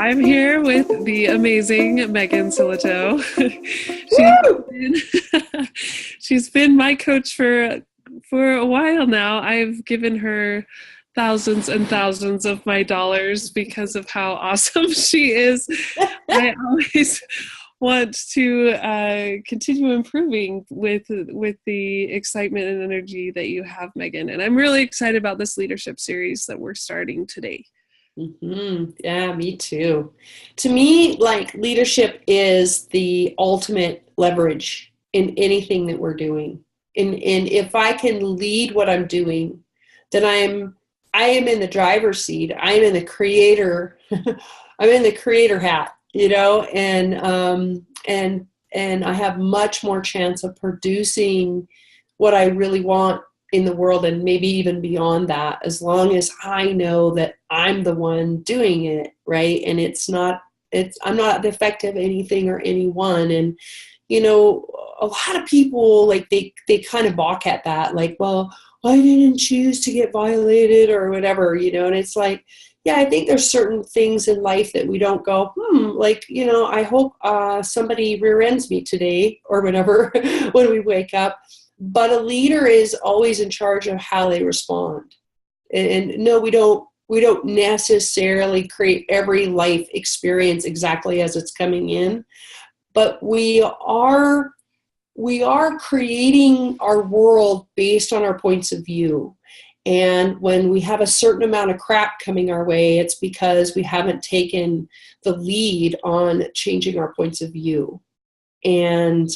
I'm here with the amazing Megan Sillito. She's been my coach for a while now. I've given her thousands and thousands of my dollars because of how awesome she is. I always want to continue improving with the excitement and energy that you have, Megan. And I'm really excited about this leadership series that we're starting today. Mm-hmm. Yeah, me too. To me, like leadership is the ultimate leverage in anything that we're doing. And if I can lead what I'm doing, then I am in the driver's seat. I am in the creator. I'm in the creator hat, and I have much more chance of producing what I really want in the world, and maybe even beyond that, as long as I know that I'm the one doing it, right? And I'm not the effect of anything or anyone. And a lot of people, like, they kind of balk at that, like, well, I didn't choose to get violated or whatever, and it's like, yeah, I think there's certain things in life that we don't go, like, I hope somebody rear ends me today or whatever when we wake up. But a leader is always in charge of how they respond. And no, we don't necessarily create every life experience exactly as it's coming in, but we are creating our world based on our points of view. And when we have a certain amount of crap coming our way, it's because we haven't taken the lead on changing our points of view. And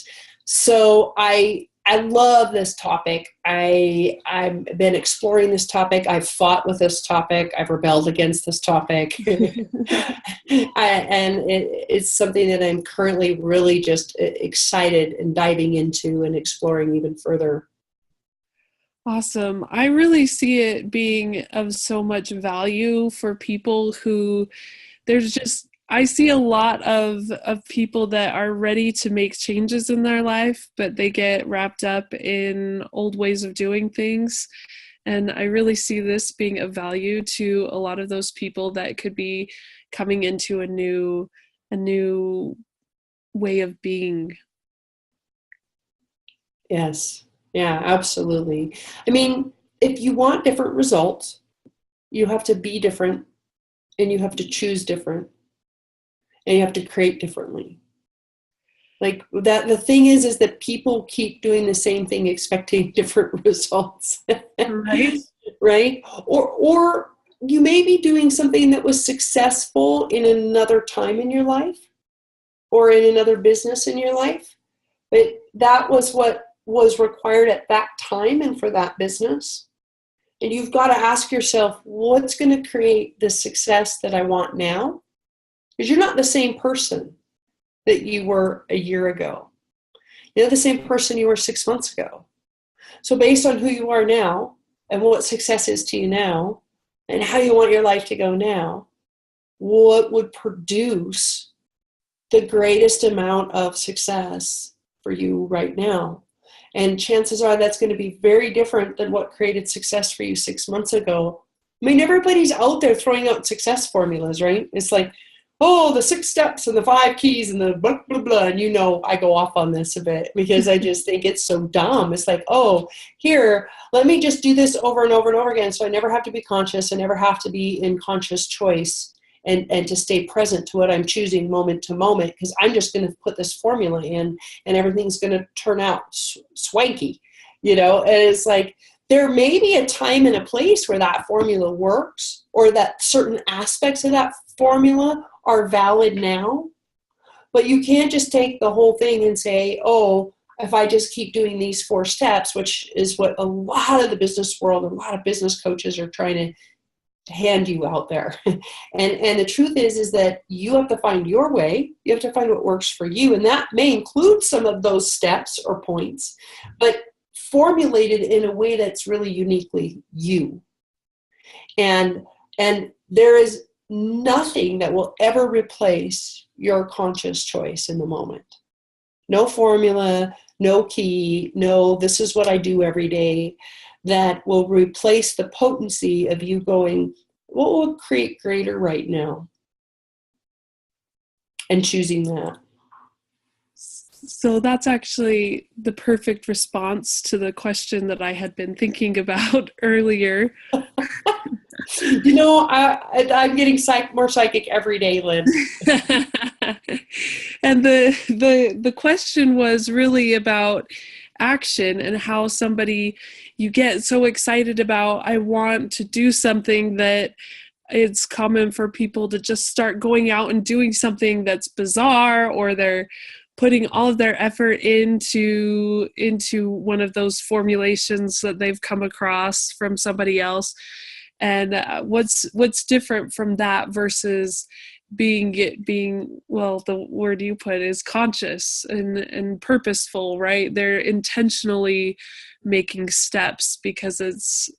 so I love this topic. I've been exploring this topic. I've fought with this topic. I've rebelled against this topic. It's something that I'm currently really just excited and diving into and exploring even further. Awesome. I really see it being of so much value for people who I see a lot of people that are ready to make changes in their life, but they get wrapped up in old ways of doing things. And I really see this being of value to a lot of those people that could be coming into a new way of being. Yes. Yeah, absolutely. I mean, if you want different results, you have to be different, and you have to choose different, and you have to create differently. Like that, the thing is that people keep doing the same thing, expecting different results. Right? Right? Or you may be doing something that was successful in another time in your life or in another business in your life, but that was what was required at that time and for that business. And you've got to ask yourself, what's going to create the success that I want now? Because you're not the same person that you were a year ago. You're not the same person you were 6 months ago. So based on who you are now and what success is to you now and how you want your life to go now, what would produce the greatest amount of success for you right now? And chances are that's going to be very different than what created success for you 6 months ago. I mean, everybody's out there throwing out success formulas, right? It's like, oh, the 6 steps and the 5 keys and the blah, blah, blah. And I go off on this a bit because I just think it's so dumb. It's like, oh, here, let me just do this over and over and over again. So I never have to be conscious. I never have to be in conscious choice and to stay present to what I'm choosing moment to moment, because I'm just going to put this formula in and everything's going to turn out swanky, and it's like, there may be a time and a place where that formula works, or that certain aspects of that formula are valid now, but you can't just take the whole thing and say, oh, if I just keep doing these 4 steps, which is what a lot of the business world, a lot of business coaches are trying to hand you out there. And the truth is that you have to find your way. You have to find what works for you. And that may include some of those steps or points, but formulated in a way that's really uniquely you. And there is nothing that will ever replace your conscious choice in the moment. No formula, no key, no, this is what I do every day, that will replace the potency of you going, what will create greater right now? and choosing that. So that's actually the perfect response to the question that I had been thinking about earlier. You know, I'm getting more psychic every day, Lynn. And the question was really about action and how somebody, you get so excited about, I want to do something, that it's common for people to just start going out and doing something that's bizarre, or they're putting all of their effort into one of those formulations that they've come across from somebody else. And what's different from that versus being well, the word you put is conscious and purposeful, right? They're intentionally making steps because it's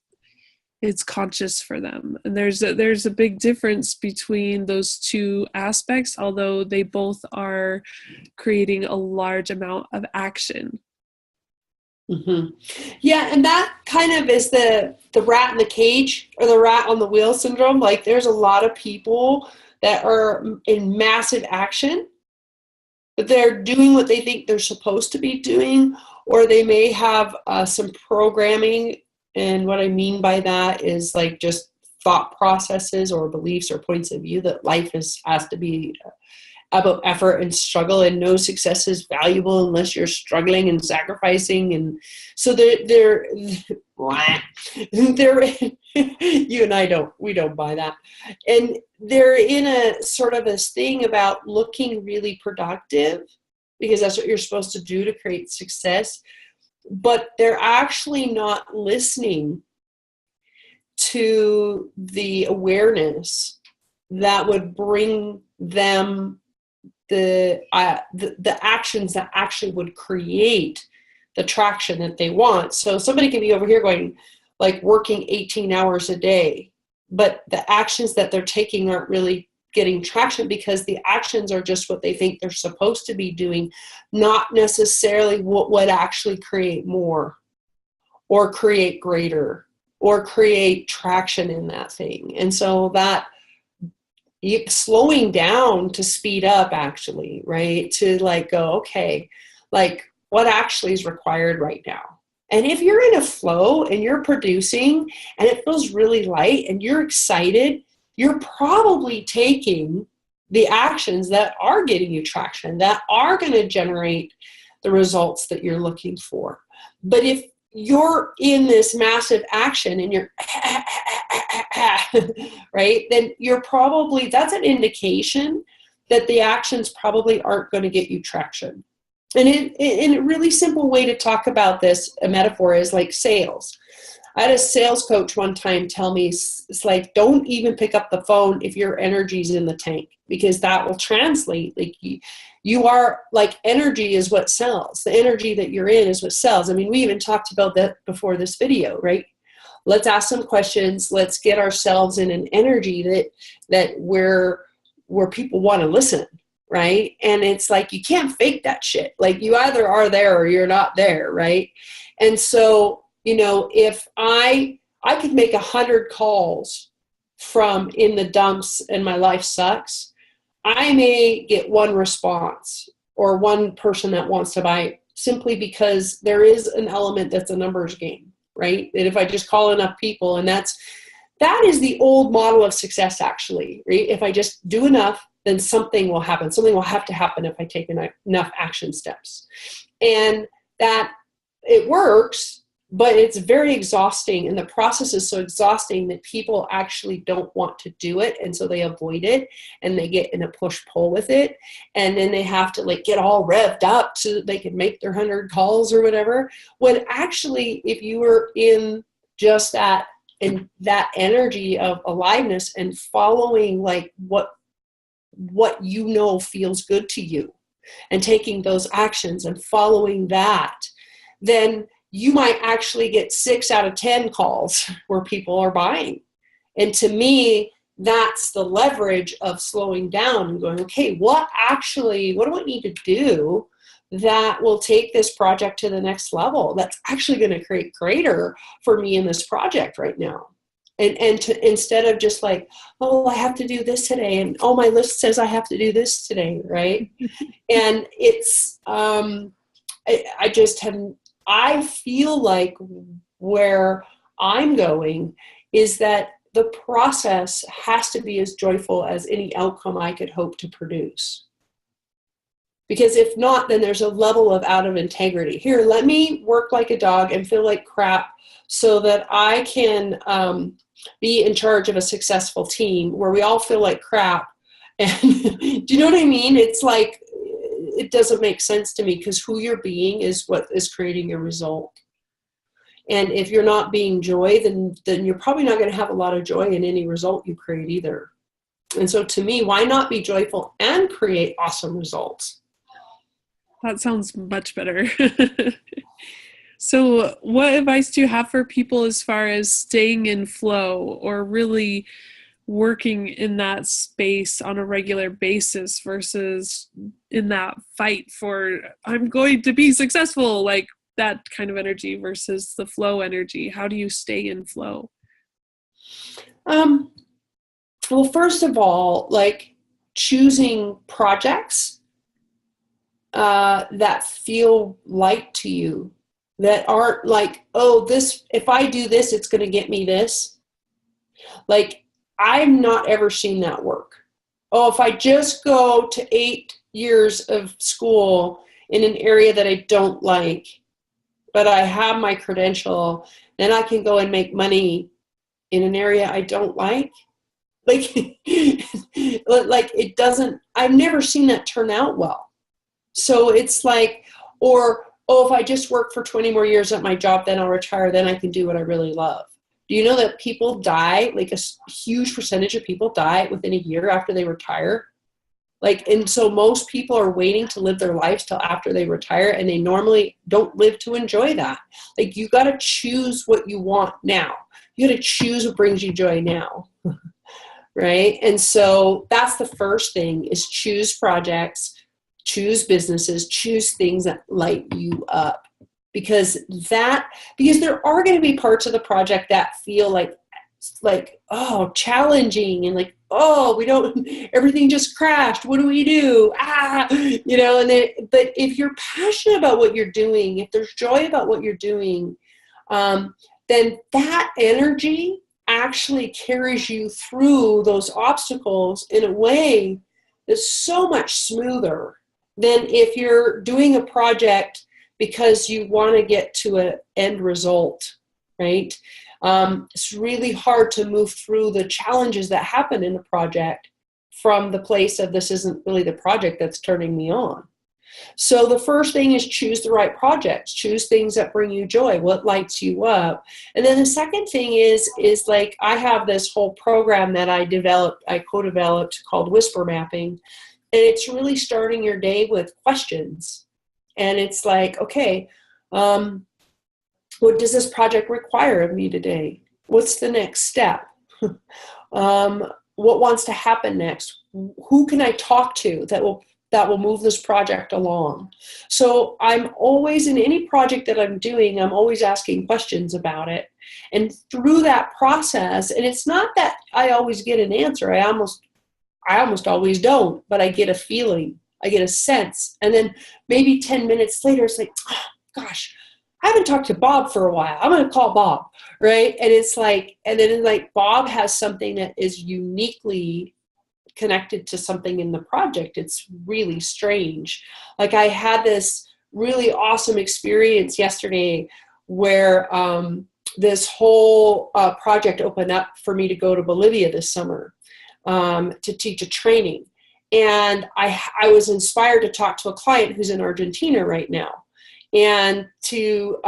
conscious for them. And there's a big difference between those two aspects, although they both are creating a large amount of action. Mm-hmm. Yeah, and that kind of is the rat in the cage, or the rat on the wheel syndrome. Like, there's a lot of people that are in massive action, but they're doing what they think they're supposed to be doing, or they may have some programming. And what I mean by that is like just thought processes or beliefs or points of view that life has to be about effort and struggle, and no success is valuable unless you're struggling and sacrificing. And so they're you and I we don't buy that. And they're in a sort of this thing about looking really productive because that's what you're supposed to do to create success. But they're actually not listening to the awareness that would bring them the actions that actually would create the traction that they want. So somebody can be over here going, like, working 18 hours a day, but the actions that they're taking aren't really getting traction because the actions are just what they think they're supposed to be doing, not necessarily what would actually create more or create greater or create traction in that thing. And so that slowing down to speed up, actually, right? To like go, okay, like what actually is required right now? And if you're in a flow and you're producing and it feels really light and you're excited, you're probably taking the actions that are getting you traction, that are going to generate the results that you're looking for. But if you're in this massive action and you're right, then you're probably, that's an indication that the actions probably aren't going to get you traction. And in a really simple way to talk about this, a metaphor is like sales. I had a sales coach one time tell me, it's like, don't even pick up the phone if your energy's in the tank, because that will translate. Like you are like, energy is what sells. The energy that you're in is what sells. I mean, we even talked about that before this video, right? Let's ask some questions. Let's get ourselves in an energy that where people want to listen, right? And it's like, you can't fake that shit. Like, you either are there or you're not there, right? And so, you know, if I could make 100 calls from in the dumps and my life sucks, I may get one response or one person that wants to buy, simply because there is an element that's a numbers game. Right? And if I just call enough people, and that is the old model of success, actually, right? If I just do enough, then something will happen. Something will have to happen if I take enough action steps. And that it works, but it's very exhausting. And the process is so exhausting that people actually don't want to do it. And so they avoid it and they get in a push-pull with it. And then they have to like get all revved up so that they can make their 100 calls or whatever. When actually, if you were in just that, and that energy of aliveness and following like what you know feels good to you and taking those actions and following that, then you might actually get 6 out of 10 calls where people are buying. And to me, that's the leverage of slowing down and going, okay, what do I need to do that will take this project to the next level? That's actually going to create greater for me in this project right now. And to, instead of just like, oh, I have to do this today, and oh, my list says I have to do this today, right? And it's I just haven't. I feel like where I'm going is that the process has to be as joyful as any outcome I could hope to produce. Because if not, then there's a level of out of integrity. Here, let me work like a dog and feel like crap so that I can be in charge of a successful team where we all feel like crap. And do you know what I mean? It's like, it doesn't make sense to me, because who you're being is what is creating your result. And if you're not being joy, then you're probably not going to have a lot of joy in any result you create either. And so to me, why not be joyful and create awesome results? That sounds much better. So, what advice do you have for people as far as staying in flow or really working in that space on a regular basis versus in that fight for, I'm going to be successful, like that kind of energy versus the flow energy? How do you stay in flow? Well, first of all, like choosing projects that feel light to you, that aren't like, oh, this, if I do this, it's going to get me this. Like, I've not ever seen that work. Oh, if I just go to 8 years of school in an area that I don't like, but I have my credential, then I can go and make money in an area I don't like. Like, like it doesn't, I've never seen that turn out well. So it's like, or, oh, if I just work for 20 more years at my job, then I'll retire, then I can do what I really love. Do you know that people die, like a huge percentage of people die within a year after they retire? Like, and so most people are waiting to live their lives till after they retire, and they normally don't live to enjoy that. Like, you got to choose what you want now. You got to choose what brings you joy now. Right? And so that's the first thing, is choose projects, choose businesses, choose things that light you up. Because there are going to be parts of the project that feel like, oh, challenging, and like, oh, everything just crashed. What do we do? You know, but if you're passionate about what you're doing, if there's joy about what you're doing, then that energy actually carries you through those obstacles in a way that's so much smoother than if you're doing a project because you want to get to an end result, right? It's really hard to move through the challenges that happen in a project from the place of, this isn't really the project that's turning me on. So the first thing is choose the right projects, choose things that bring you joy, what lights you up. And then the second thing is like, I have this whole program that I co-developed called Whisper Mapping. And it's really starting your day with questions. And it's like, okay, what does this project require of me today? What's the next step? What wants to happen next? Who can I talk to that will move this project along? So I'm always, in any project that I'm doing, I'm always asking questions about it. And through that process, and it's not that I always get an answer. I almost always don't, but I get a feeling, I get a sense. And then maybe 10 minutes later, it's like, oh, gosh, I haven't talked to Bob for a while. I'm going to call Bob, right? And it's like, Bob has something that is uniquely connected to something in the project. It's really strange. Like, I had this really awesome experience yesterday where this whole project opened up for me to go to Bolivia this summer to teach a training. And I was inspired to talk to a client who's in Argentina right now, and to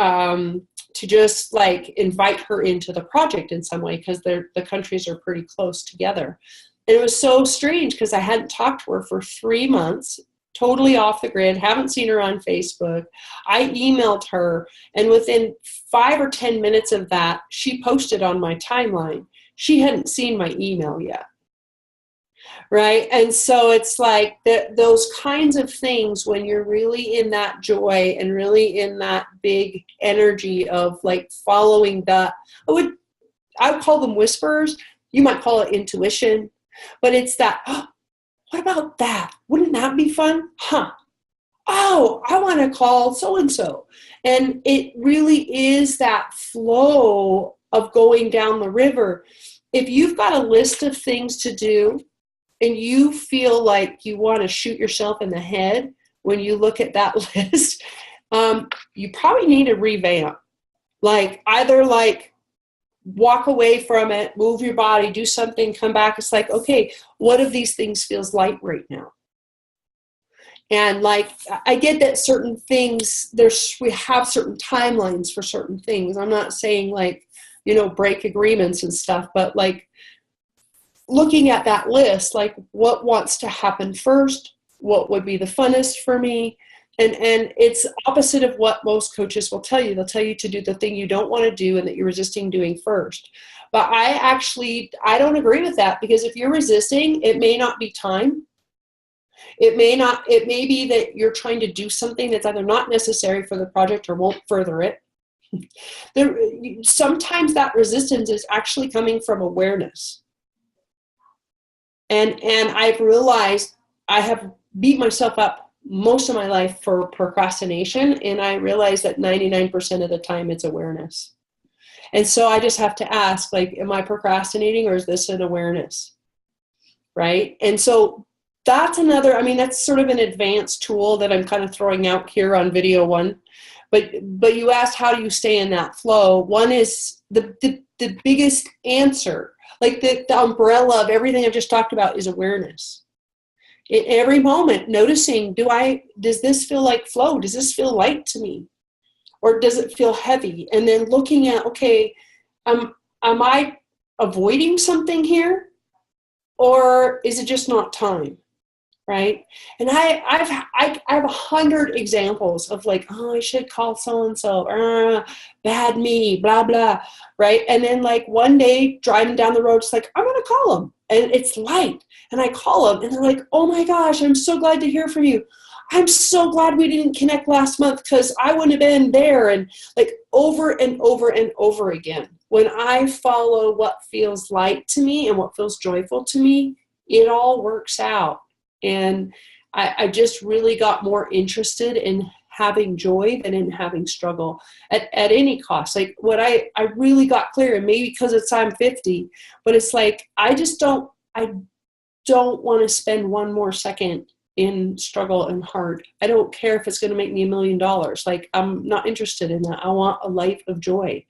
just like invite her into the project in some way, because the countries are pretty close together. And it was so strange because I hadn't talked to her for 3 months, totally off the grid, haven't seen her on Facebook. I emailed her, and within 5 or 10 minutes of that, she posted on my timeline. She hadn't seen my email yet. Right? And so it's like those kinds of things, when you're really in that joy and really in that big energy of like following I would call them whispers. You might call it intuition, but it's that, oh, what about that? Wouldn't that be fun? Huh. Oh, I want to call so-and-so. And it really is that flow of going down the river. If you've got a list of things to do and you feel like you want to shoot yourself in the head when you look at that list, you probably need to revamp. Like either like walk away from it, move your body, do something, come back. It's like, okay, what of these things feels light right now? And like, I get that certain things, we have certain timelines for certain things. I'm not saying like, break agreements and stuff, but like looking at that list, like what wants to happen first, what would be the funnest for me. And it's opposite of what most coaches will tell you. They'll tell you to do the thing you don't want to do and that you're resisting doing first. But I don't agree with that, because if you're resisting, it may not be time. It may be that you're trying to do something that's either not necessary for the project or won't further it. Sometimes that resistance is actually coming from awareness. And I've realized I have beat myself up most of my life for procrastination, and I realize that 99% of the time it's awareness. And so I just have to ask, like, am I procrastinating, or is this an awareness? Right? And so that's that's sort of an advanced tool that I'm kind of throwing out here on video one. But you asked, how do you stay in that flow? One is the biggest answer, like the umbrella of everything I've just talked about, is awareness. In every moment, noticing, does this feel like flow? Does this feel light to me? Or does it feel heavy? And then looking at, okay, am I avoiding something here? Or is it just not time? Right? And I have 100 examples of like, oh, I should call so-and-so, bad me, blah, blah, right? And then like one day driving down the road, it's like, I'm going to call them. And it's light. And I call them and they're like, oh my gosh, I'm so glad to hear from you. I'm so glad we didn't connect last month because I wouldn't have been there. And like over and over and over again, when I follow what feels light to me and what feels joyful to me, it all works out. And I just really got more interested in having joy than in having struggle at any cost. Like what I really got clear, and maybe because I'm 50, but it's like, I don't want to spend one more second in struggle and hard. I don't care if it's going to make me $1 million. Like, I'm not interested in that. I want a life of joy.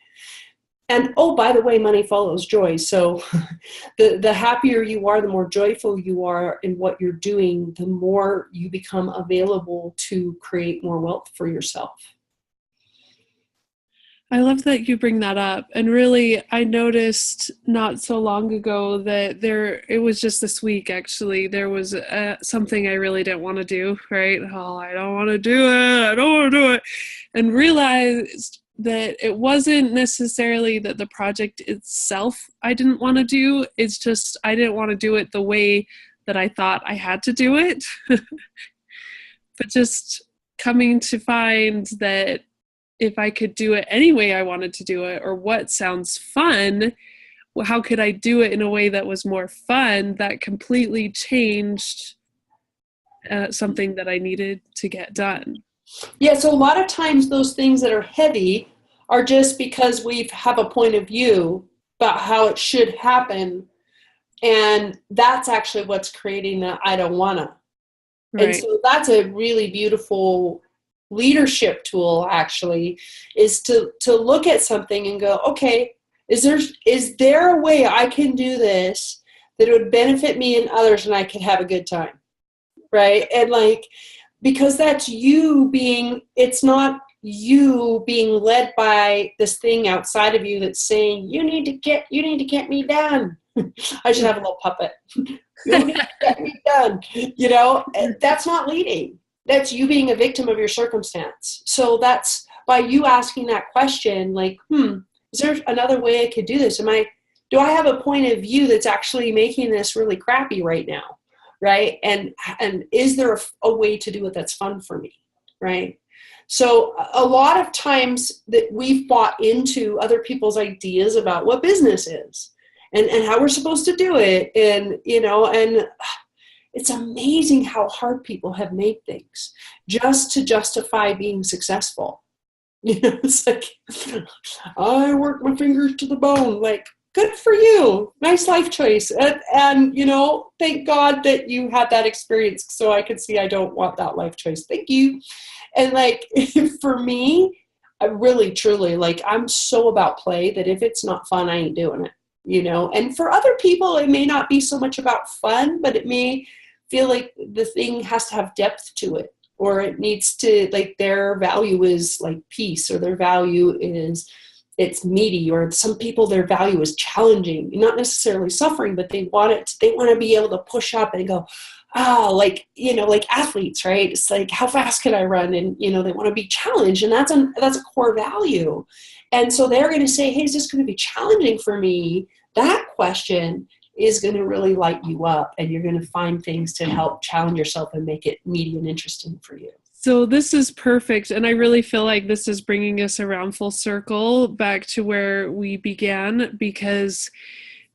And, oh, by the way, money follows joy. So the happier you are, the more joyful you are in what you're doing, the more you become available to create more wealth for yourself. I love that you bring that up. And really, I noticed not so long ago that it was just this week, actually, there was something I really didn't want to do, right? Oh, I don't want to do it. I don't want to do it. And realized that it wasn't necessarily that the project itself I didn't want to do. It's just I didn't want to do it the way that I thought I had to do it. But just coming to find that if I could do it any way I wanted to do it, or what sounds fun, how could I do it in a way that was more fun, that completely changed something that I needed to get done. Yeah, so a lot of times those things that are heavy are just because we have a point of view about how it should happen, and that's actually what's creating that I don't wanna. Right. And so that's a really beautiful leadership tool, actually, is to look at something and go, okay, is there a way I can do this that would benefit me and others and I could have a good time, right? And like, because that's you being, it's not you being led by this thing outside of you that's saying, you need to get me done. I should have a little puppet. You need to get me done. And that's not leading. That's you being a victim of your circumstance. So that's by you asking that question, like, is there another way I could do this? Do I have a point of view that's actually making this really crappy right now? Right. And is there a way to do it that's fun for me? Right. So a lot of times that we've bought into other people's ideas about what business is and how we're supposed to do it. And, and it's amazing how hard people have made things just to justify being successful. It's like, I work my fingers to the bone. Like, good for you. Nice life choice. And thank God that you had that experience so I could see I don't want that life choice. Thank you. And like, for me, I really, truly, like, I'm so about play that if it's not fun, I ain't doing it, And for other people, it may not be so much about fun, but it may feel like the thing has to have depth to it. Or it needs to, like, their value is like peace, or their value is it's meaty, or some people, their value is challenging, not necessarily suffering, but they want to be able to push up and go, like athletes, right? It's like, how fast can I run? And, they want to be challenged, and that's a core value. And so they're going to say, hey, is this going to be challenging for me? That question is going to really light you up, and you're going to find things to help challenge yourself and make it meaty and interesting for you. So this is perfect. And I really feel like this is bringing us around full circle back to where we began, because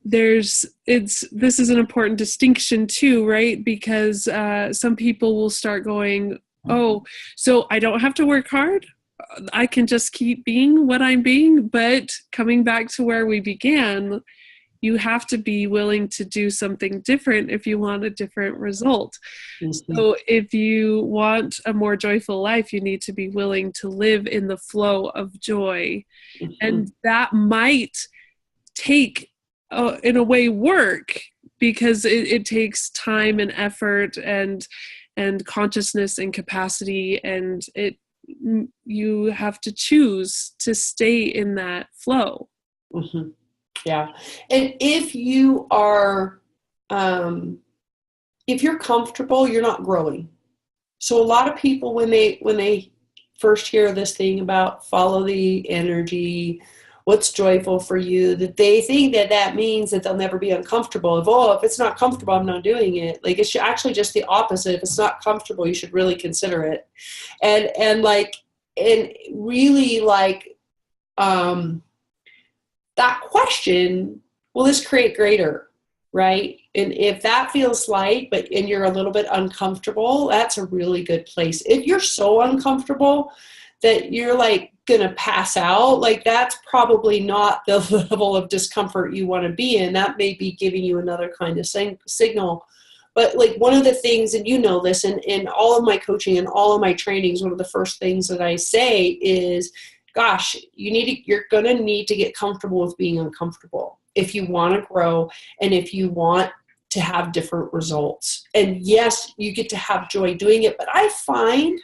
this is an important distinction too, right? Because some people will start going, oh, so I don't have to work hard. I can just keep being what I'm being. But coming back to where we began, you have to be willing to do something different if you want a different result. Mm-hmm. So if you want a more joyful life, you need to be willing to live in the flow of joy. Mm-hmm. And that might take, in a way, work, because it takes time and effort and consciousness and capacity, and you have to choose to stay in that flow. Mm-hmm. Yeah. And if you are, if you're comfortable, you're not growing. So a lot of people, when they first hear this thing about follow the energy, what's joyful for you, that they think that means that they'll never be uncomfortable. If it's not comfortable, I'm not doing it. Like, it's actually just the opposite. If it's not comfortable, you should really consider it. And really, like, that question, will this create greater, right? And if that feels light, and you're a little bit uncomfortable, that's a really good place. If you're so uncomfortable that you're like gonna pass out, like, that's probably not the level of discomfort you want to be in. That may be giving you another kind of signal. But like, one of the things, and this, in all of my coaching and all of my trainings, one of the first things that I say is, gosh, you're going to need to get comfortable with being uncomfortable if you want to grow and if you want to have different results. And yes, you get to have joy doing it. But I find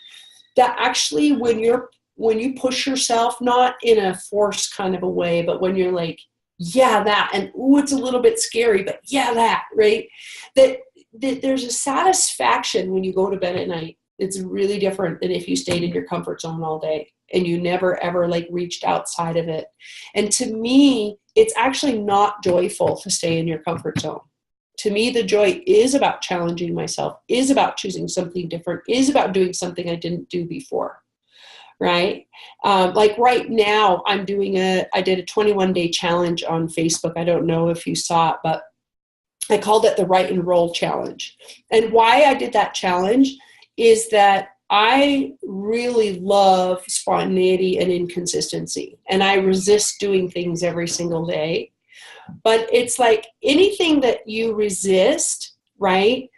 that actually when you push yourself, not in a forced kind of a way, but when you're like, yeah, that, and ooh, it's a little bit scary, but yeah, that, right? That there's a satisfaction when you go to bed at night. It's really different than if you stayed in your comfort zone all day and you never ever like reached outside of it. And to me, it's actually not joyful to stay in your comfort zone. To me, the joy is about challenging myself, is about choosing something different, is about doing something I didn't do before, right? Like right now, I did a 21-day challenge on Facebook. I don't know if you saw it, but I called it the Write and Roll Challenge. And why I did that challenge is that I really love spontaneity and inconsistency, and I resist doing things every single day. But it's like anything that you resist, right,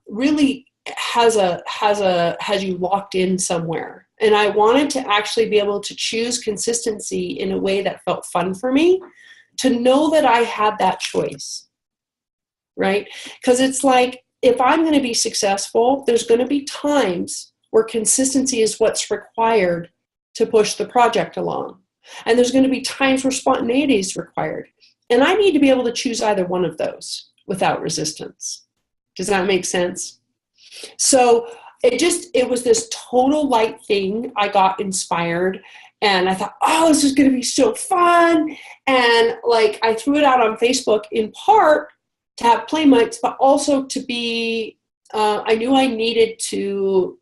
really has you locked in somewhere. And I wanted to actually be able to choose consistency in a way that felt fun for me, to know that I had that choice, right? Because it's like, if I'm going to be successful, there's going to be times where consistency is what's required to push the project along. And there's going to be times where spontaneity is required. And I need to be able to choose either one of those without resistance. Does that make sense? So it was this total light thing. I got inspired and I thought, oh, this is going to be so fun. And like, I threw it out on Facebook in part to have playmates, but also to be, I knew I needed to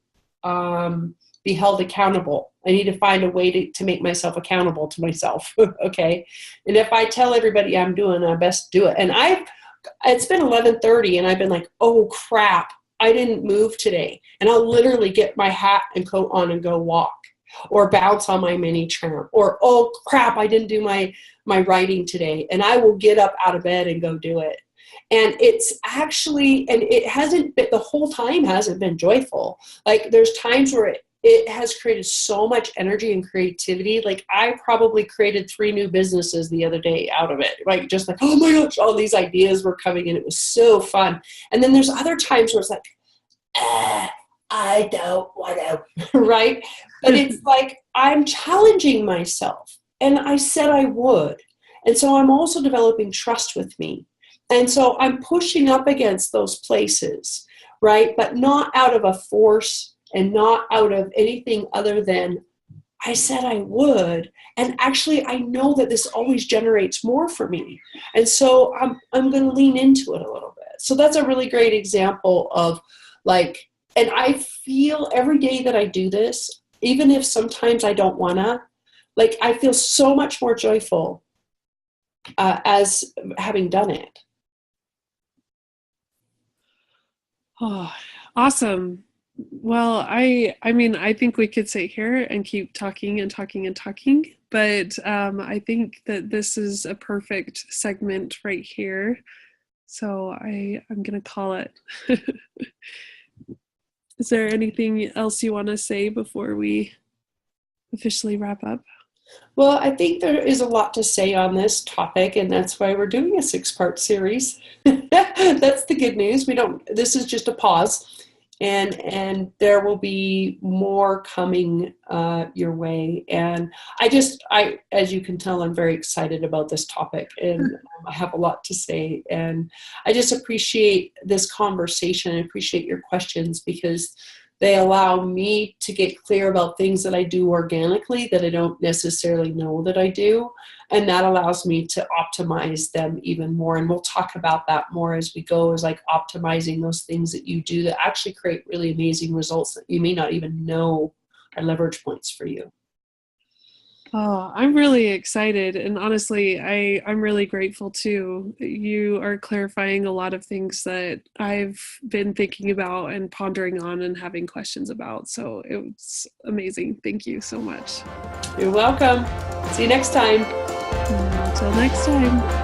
be held accountable. I need to find a way to make myself accountable to myself. Okay. And if I tell everybody I'm doing my best to do it, and it's been 11:30 and I've been like, oh crap, I didn't move today. And I'll literally get my hat and coat on and go walk, or bounce on my mini tramp, or, oh crap, I didn't do my writing today. And I will get up out of bed and go do it. And it's actually, and it hasn't been, the whole time hasn't been joyful. Like there's times where it has created so much energy and creativity. Like I probably created 3 new businesses the other day out of it, right? Just like, oh my gosh, all these ideas were coming in. It was so fun. And then there's other times where it's like, I don't want to, right? But it's like, I'm challenging myself, and I said I would. And so I'm also developing trust with me. And so I'm pushing up against those places, right? But not out of a force and not out of anything other than I said I would. And actually, I know that this always generates more for me. And so I'm going to lean into it a little bit. So that's a really great example of like, and I feel every day that I do this, even if sometimes I don't want to, like I feel so much more joyful as having done it. Oh, awesome. Well, I mean, I think we could sit here and keep talking and talking and talking, but I think that this is a perfect segment right here. So I'm going to call it. Is there anything else you want to say before we officially wrap up? Well, I think there is a lot to say on this topic, and that's why we're doing a 6-part series. That's the good news. This is just a pause, and there will be more coming your way. And I, as you can tell, I'm very excited about this topic, and I have a lot to say. And I just appreciate this conversation. I appreciate your questions, because they allow me to get clear about things that I do organically that I don't necessarily know that I do. And that allows me to optimize them even more. And we'll talk about that more as we go, as like optimizing those things that you do that actually create really amazing results that you may not even know are leverage points for you. Oh, I'm really excited. And honestly, I'm really grateful too. You are clarifying a lot of things that I've been thinking about and pondering on and having questions about. So it's amazing. Thank you so much. You're welcome. See you next time. Until next time.